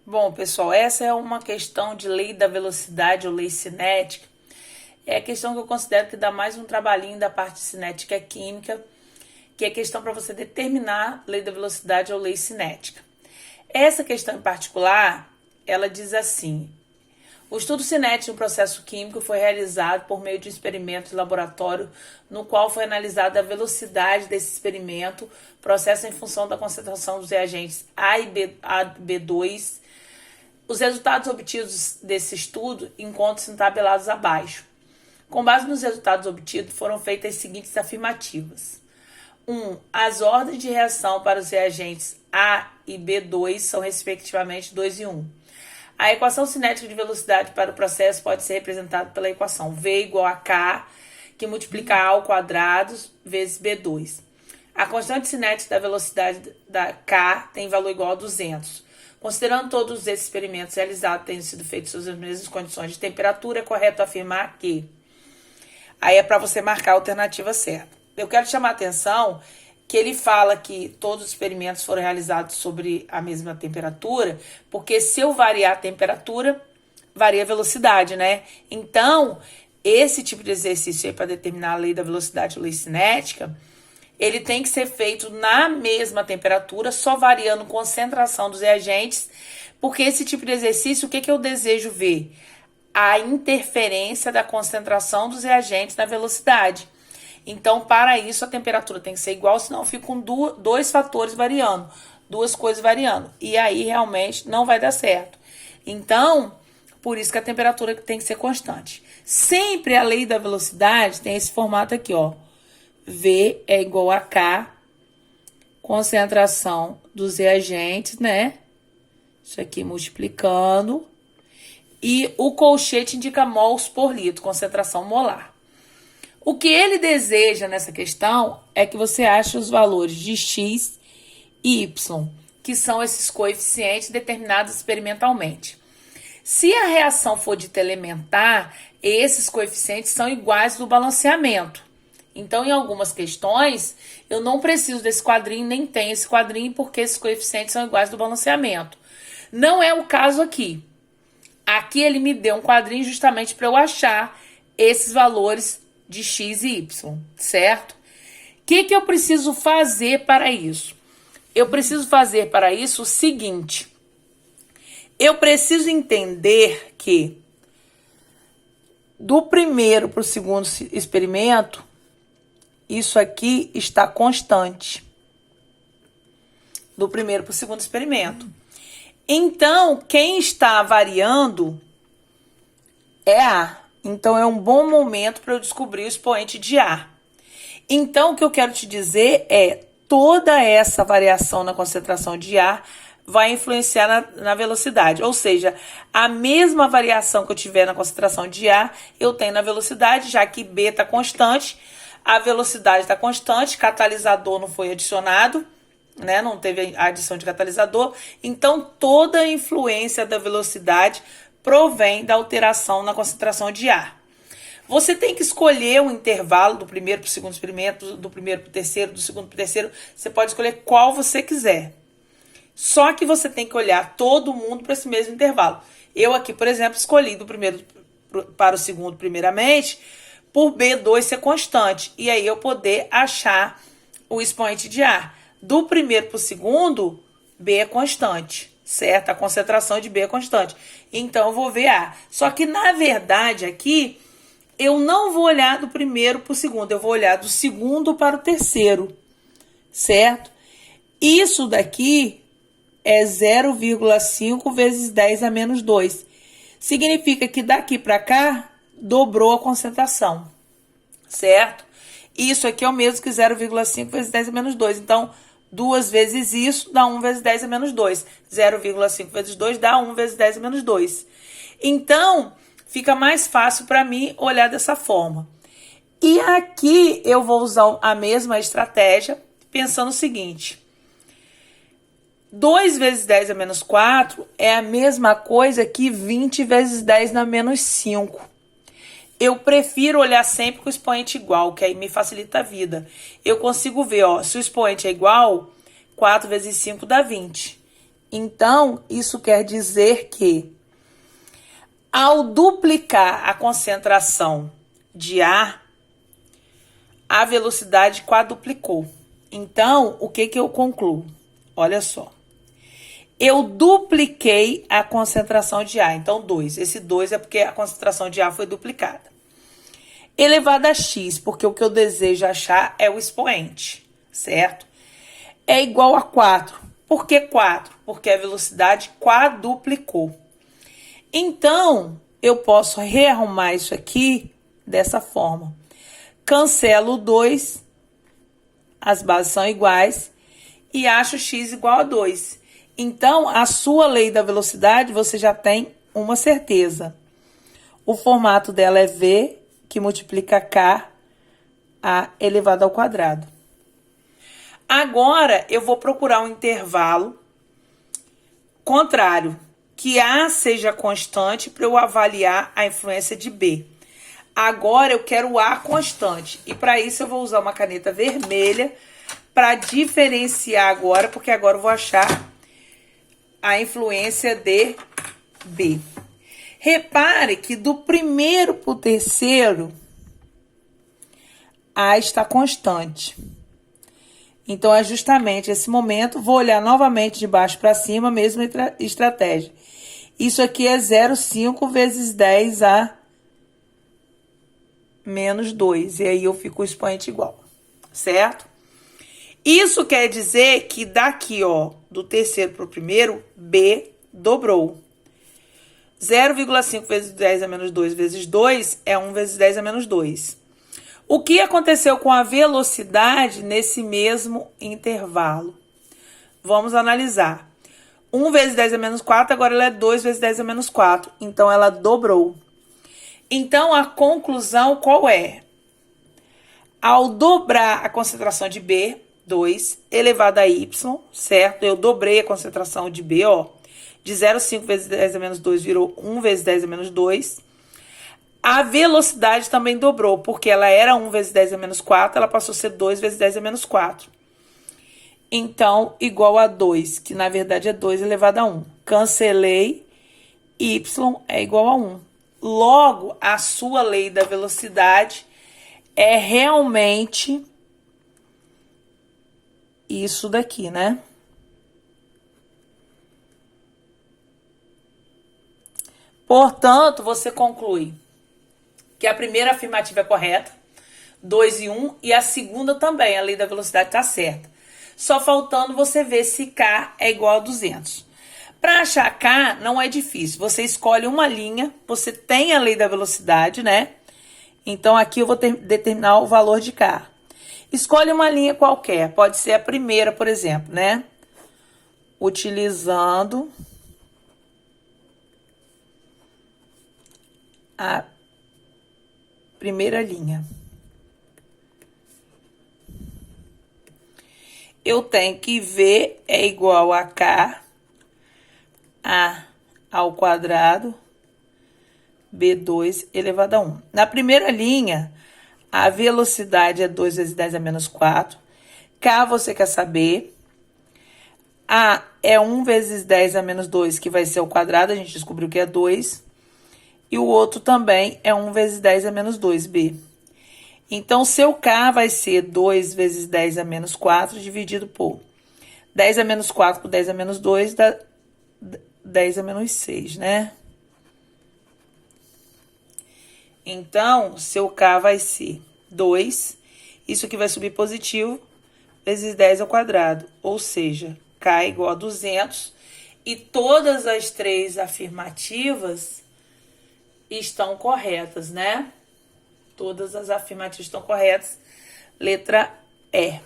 Bom, pessoal, essa é uma questão de lei da velocidade ou lei cinética. É a questão que eu considero que dá mais um trabalhinho da parte de cinética química, que é a questão para você determinar lei da velocidade ou lei cinética. Essa questão em particular, ela diz assim: o estudo cinético no processo químico foi realizado por meio de um experimento de laboratório no qual foi analisada a velocidade desse experimento, processo em função da concentração dos reagentes A e B2. Os resultados obtidos desse estudo encontram-se tabelados abaixo. Com base nos resultados obtidos, foram feitas as seguintes afirmativas. 1. As ordens de reação para os reagentes A e B2 são respectivamente 2 e 1. A equação cinética de velocidade para o processo pode ser representada pela equação V igual a K, que multiplica A ao quadrado vezes B2. A constante cinética da velocidade da K tem valor igual a 200. Considerando todos esses experimentos realizados tendo sido feitos sob as mesmas condições de temperatura, é correto afirmar que... Aí é para você marcar a alternativa certa. Eu quero chamar a atenção que ele fala que todos os experimentos foram realizados sobre a mesma temperatura, porque se eu variar a temperatura, varia a velocidade, né? Então, esse tipo de exercício aí para determinar a lei da velocidade, a lei cinética, ele tem que ser feito na mesma temperatura, só variando a concentração dos reagentes, porque esse tipo de exercício, o que eu desejo ver? A interferência da concentração dos reagentes na velocidade. Então, para isso, a temperatura tem que ser igual, senão fica com dois fatores variando, duas coisas variando. E aí, realmente, não vai dar certo. Então, por isso que a temperatura tem que ser constante. Sempre a lei da velocidade tem esse formato aqui, ó. V é igual a K, concentração dos reagentes, né? Isso aqui multiplicando. E o colchete indica mols por litro, concentração molar. O que ele deseja nessa questão é que você ache os valores de x e y, que são esses coeficientes determinados experimentalmente. Se a reação for dita elementar, esses coeficientes são iguais do balanceamento. Então, em algumas questões, eu não preciso desse quadrinho, nem tenho esse quadrinho, porque esses coeficientes são iguais do balanceamento. Não é o caso aqui. Aqui ele me deu um quadrinho justamente para eu achar esses valores de x e y, certo? O que eu preciso fazer para isso? Eu preciso fazer para isso o seguinte. Eu preciso entender que do primeiro para o segundo experimento, isso aqui está constante. Do primeiro para o segundo experimento. Então, quem está variando é A. Então, é um bom momento para eu descobrir o expoente de A. Então, o que eu quero te dizer é toda essa variação na concentração de A vai influenciar na velocidade. Ou seja, a mesma variação que eu tiver na concentração de A, eu tenho na velocidade, já que B está constante, a velocidade está constante, catalisador não foi adicionado, né? Não teve a adição de catalisador. Então, toda a influência da velocidade provém da alteração na concentração de ar. Você tem que escolher um intervalo do primeiro para o segundo experimento, do primeiro para o terceiro, do segundo para o terceiro. Você pode escolher qual você quiser. Só que você tem que olhar todo mundo para esse mesmo intervalo. Eu aqui, por exemplo, escolhi do primeiro para o segundo primeiramente, por B2 ser constante. E aí eu poder achar o expoente de ar. Do primeiro para o segundo, B é constante, certo? A concentração de B é constante. Então, eu vou ver A. Só que, na verdade, aqui, eu não vou olhar do primeiro para o segundo. Eu vou olhar do segundo para o terceiro, certo? Isso daqui é 0,5 vezes 10 a menos 2. Significa que daqui para cá, dobrou a concentração, certo? Isso aqui é o mesmo que 0,5 vezes 10 a menos 2. Então, 2 vezes isso dá 1 vezes 10 a menos 2. 0,5 vezes 2 dá 1 vezes 10 a menos 2. Então, fica mais fácil para mim olhar dessa forma. E aqui eu vou usar a mesma estratégia, pensando o seguinte. 2 vezes 10 a menos 4 é a mesma coisa que 20 vezes 10 a menos 5. Eu prefiro olhar sempre com o expoente igual, que aí me facilita a vida. Eu consigo ver, ó, se o expoente é igual, 4 vezes 5 dá 20. Então, isso quer dizer que, ao duplicar a concentração de A, a velocidade quadruplicou. Então, o que eu concluo? Olha só. Eu dupliquei a concentração de A. Então, 2. Esse 2 é porque a concentração de A foi duplicada. Elevado a x, porque o que eu desejo achar é o expoente, certo? É igual a 4. Por que 4? Porque a velocidade quadruplicou. Então, eu posso rearrumar isso aqui dessa forma. Cancelo o 2, as bases são iguais, e acho x igual a 2. Então, a sua lei da velocidade, você já tem uma certeza. O formato dela é V, que multiplica K, A elevado ao quadrado. Agora, eu vou procurar um intervalo contrário, que A seja constante para eu avaliar a influência de B. Agora, eu quero o A constante. E para isso, eu vou usar uma caneta vermelha para diferenciar agora, porque agora eu vou achar a influência de B. Repare que do primeiro para o terceiro, A está constante. Então, é justamente esse momento, vou olhar novamente de baixo para cima, mesma estratégia. Isso aqui é 0,5 vezes 10 a menos 2. E aí eu fico o expoente igual, certo? Isso quer dizer que daqui, ó, do terceiro para o primeiro, B dobrou. 0,5 vezes 10 a menos 2 vezes 2 é 1 vezes 10 a menos 2. O que aconteceu com a velocidade nesse mesmo intervalo? Vamos analisar. 1 vezes 10 a menos 4, agora ela é 2 vezes 10 a menos 4. Então, ela dobrou. Então, a conclusão qual é? Ao dobrar a concentração de B, 2 elevado a Y, certo? Eu dobrei a concentração de B, ó. De 0,5 vezes 10 a menos 2 virou 1 vezes 10 a menos 2. A velocidade também dobrou, porque ela era 1 vezes 10 a menos 4, ela passou a ser 2 vezes 10 a menos 4. Então, igual a 2, que na verdade é 2 elevado a 1. Cancelei, y é igual a 1. Logo, a sua lei da velocidade é realmente isso daqui, né? Portanto, você conclui que a primeira afirmativa é correta, 2 e 1, e a segunda também, a lei da velocidade está certa. Só faltando você ver se K é igual a 200. Para achar K, não é difícil. Você escolhe uma linha, você tem a lei da velocidade, né? Então, aqui eu vou determinar o valor de K. Escolhe uma linha qualquer, pode ser a primeira, por exemplo, né? Utilizando a primeira linha. Eu tenho que V é igual a K, A ao quadrado, B2 elevado a 1. Na primeira linha, a velocidade é 2 vezes 10 a menos 4. K você quer saber. A é 1 vezes 10 a menos 2, que vai ser o quadrado, a gente descobriu que é 2. E o outro também é 1 vezes 10 a menos 2, B. Então, seu K vai ser 2 vezes 10 a menos 4 dividido por 10 a menos 4 por 10 a menos 2 dá 10 a menos 6, né? Então, seu K vai ser 2, isso aqui vai subir positivo, vezes 10 ao quadrado. Ou seja, K é igual a 200. E todas as três afirmativas estão corretas, né? Todas as afirmativas estão corretas. Letra E.